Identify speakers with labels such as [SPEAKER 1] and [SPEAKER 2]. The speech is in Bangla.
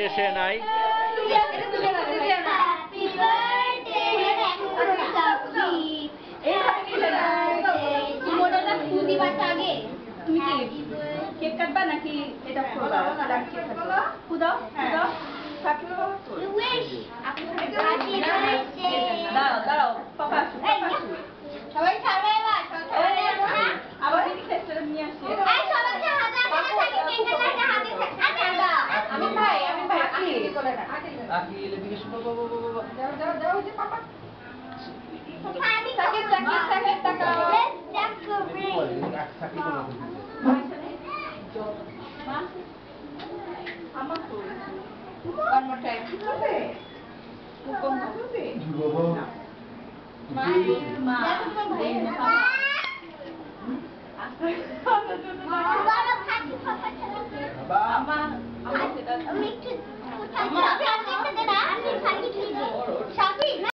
[SPEAKER 1] birthday say নাই
[SPEAKER 2] তুমি কি কেক কাটবা নাকি এটা করবা খুদাও খুদাও দাঁড়াও দাঁড়াও পাপা আসো সবাই ছাড়বে আবার নিয়ে আসি আমি ভাই কি বলে না আকি লেবিকে শুনো যাও যাও যাও যে পাপা সাকিব টাকা আমার তো one more time মা